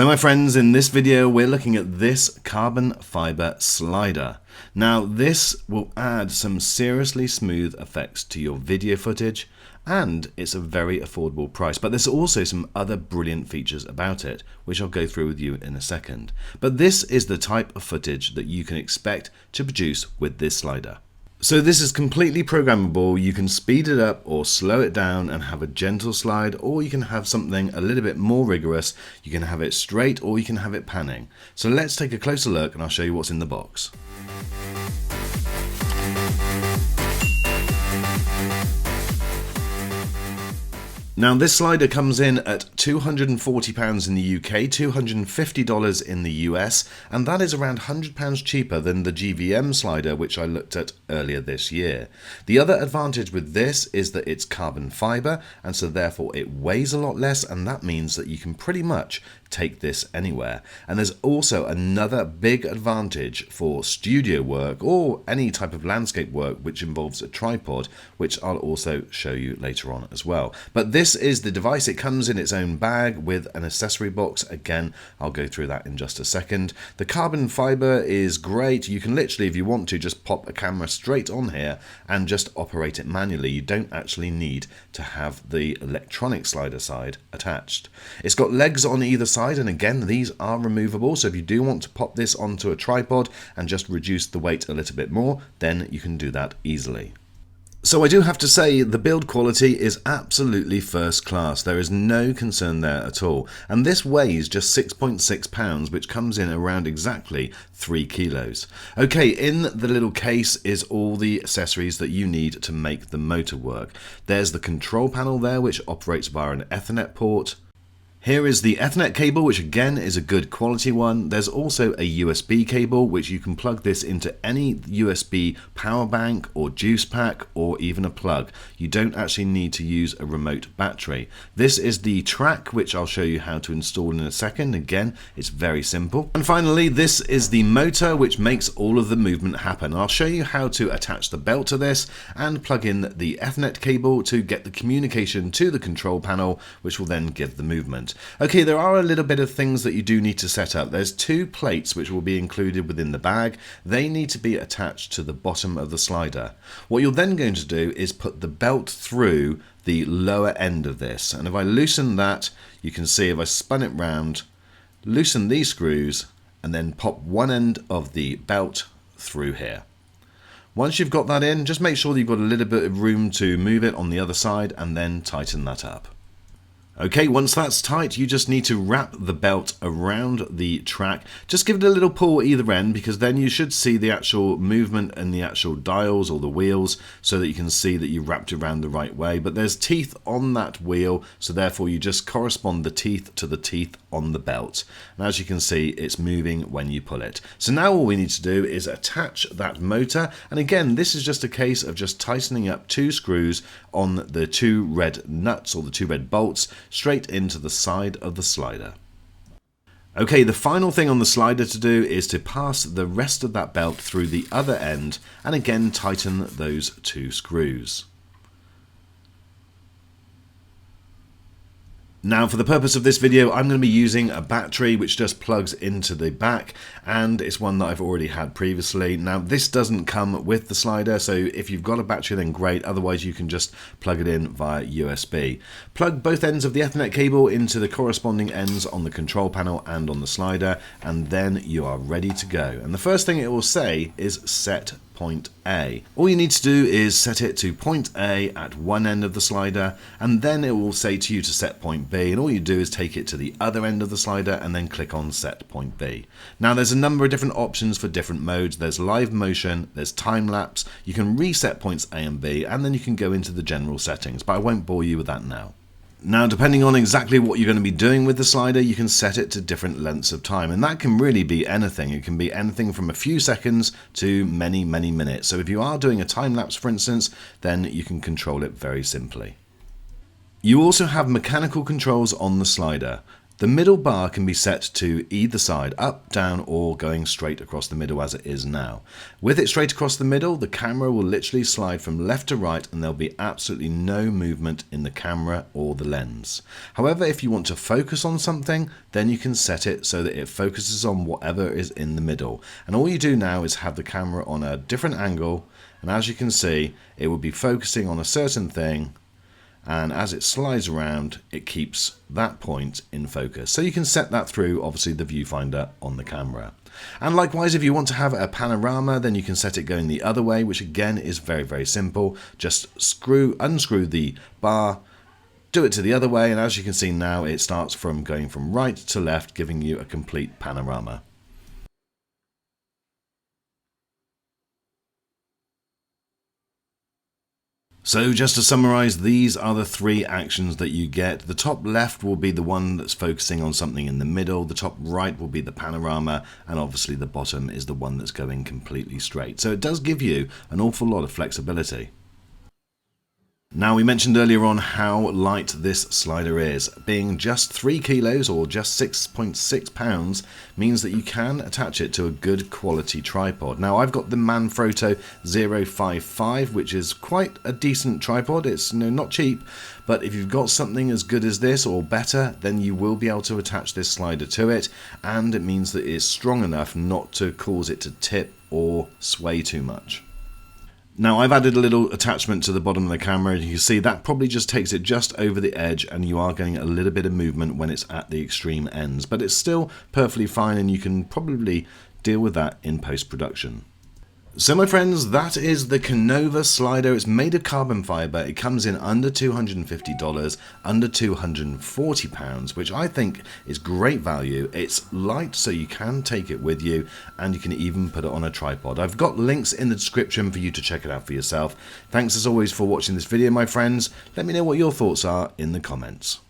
So my friends, in this video we're looking at this carbon fiber slider. Now this will add some seriously smooth effects to your video footage, and it's a very affordable price, but there's also some other brilliant features about it which I'll go through with you in a second. But this is the type of footage that you can expect to produce with this slider. So this is completely programmable. You can speed it up or slow it down and have a gentle slide, or you can have something a little bit more rigorous. You can have it straight or you can have it panning. So let's take a closer look and I'll show you what's in the box. Now this slider comes in at £240 in the UK, $250 in the US, and that is around £100 cheaper than the GVM slider which I looked at earlier this year. The other advantage with this is that it's carbon fiber, and so therefore it weighs a lot less, and that means that you can pretty much take this anywhere. And there's also another big advantage for studio work or any type of landscape work which involves a tripod, which I'll also show you later on as well. But this is the device. It comes in its own bag with an accessory box. Again, I'll go through that in just a second. The carbon fiber is great. You can literally, if you want to, just pop a camera straight on here and just operate it manually. You don't actually need to have the electronic slider side attached. It's got legs on either side, and again these are removable, so if you do want to pop this onto a tripod and just reduce the weight a little bit more, then you can do that easily. So I do have to say the build quality is absolutely first class. There is no concern there at all, and this weighs just 6.6 pounds, which comes in around exactly 3 kilos. Okay, in the little case is all the accessories that you need to make the motor work. There's the control panel there, which operates via an Ethernet port. Here is the Ethernet cable, which again is a good quality one. There's also a USB cable, which you can plug this into any USB power bank or juice pack or even a plug. You don't actually need to use a remote battery. This is the track, which I'll show you how to install in a second. Again, it's very simple. And finally, this is the motor, which makes all of the movement happen. I'll show you how to attach the belt to this and plug in the Ethernet cable to get the communication to the control panel, which will then give the movement. Okay, there are a little bit of things that you do need to set up. There's 2 plates which will be included within the bag. They need to be attached to the bottom of the slider. What you're then going to do is put the belt through the lower end of this, and if I loosen that, you can see if I spun it round, loosen these screws, and then pop one end of the belt through here. Once you've got that in, just make sure that you've got a little bit of room to move it on the other side, and then tighten that up. Okay, once that's tight, you just need to wrap the belt around the track. Just give it a little pull either end, because then you should see the actual movement in the actual dials or the wheels, so that you can see that you wrapped it around the right way. But there's teeth on that wheel, so therefore you just correspond the teeth to the teeth on the belt. And as you can see, it's moving when you pull it. So now all we need to do is attach that motor. And again, this is just a case of just tightening up 2 screws on the 2 red nuts or the 2 red bolts straight into the side of the slider. Okay, the final thing on the slider to do is to pass the rest of that belt through the other end and again tighten those 2 screws. Now, for the purpose of this video, I'm going to be using a battery which just plugs into the back, and it's one that I've already had previously. Now, this doesn't come with the slider, so if you've got a battery, then great. Otherwise, you can just plug it in via USB. Plug both ends of the Ethernet cable into the corresponding ends on the control panel and on the slider, and then you are ready to go. And the first thing it will say is set point A. All you need to do is set it to point A at one end of the slider, and then it will say to you to set point B, and all you do is take it to the other end of the slider and then click on set point B. Now there's a number of different options for different modes. There's live motion, there's time lapse, you can reset points A and B, and then you can go into the general settings, but I won't bore you with that now. Now, depending on exactly what you're going to be doing with the slider, you can set it to different lengths of time, and that can really be anything. It can be anything from a few seconds to many, many minutes. So if you are doing a time lapse, for instance, then you can control it very simply. You also have mechanical controls on the slider. The middle bar can be set to either side, up, down, or going straight across the middle as it is now. With it straight across the middle, the camera will literally slide from left to right and there'll be absolutely no movement in the camera or the lens. However, if you want to focus on something, then you can set it so that it focuses on whatever is in the middle. And all you do now is have the camera on a different angle, and as you can see, it will be focusing on a certain thing, and as it slides around, it keeps that point in focus. So you can set that through, obviously, the viewfinder on the camera. And likewise, if you want to have a panorama, then you can set it going the other way, which again is very, very simple. Just unscrew the bar, do it to the other way, and as you can see now, it starts from going from right to left, giving you a complete panorama. So just to summarize, these are the three actions that you get. The top left will be the one that's focusing on something in the middle, the top right will be the panorama, and obviously the bottom is the one that's going completely straight. So it does give you an awful lot of flexibility. Now, we mentioned earlier on how light this slider is. Being just 3 kilos or just 6.6 pounds means that you can attach it to a good quality tripod. Now, I've got the Manfrotto 055, which is quite a decent tripod. It's not cheap, but if you've got something as good as this or better, then you will be able to attach this slider to it, and it means that it's strong enough not to cause it to tip or sway too much. Now, I've added a little attachment to the bottom of the camera, and you can see that probably just takes it just over the edge, and you are getting a little bit of movement when it's at the extreme ends, but it's still perfectly fine, and you can probably deal with that in post-production. So my friends, that is the Canova slider. It's made of carbon fibre. It comes in under $250, under £240, which I think is great value. It's light, so you can take it with you, and you can even put it on a tripod. I've got links in the description for you to check it out for yourself. Thanks as always for watching this video, my friends. Let me know what your thoughts are in the comments.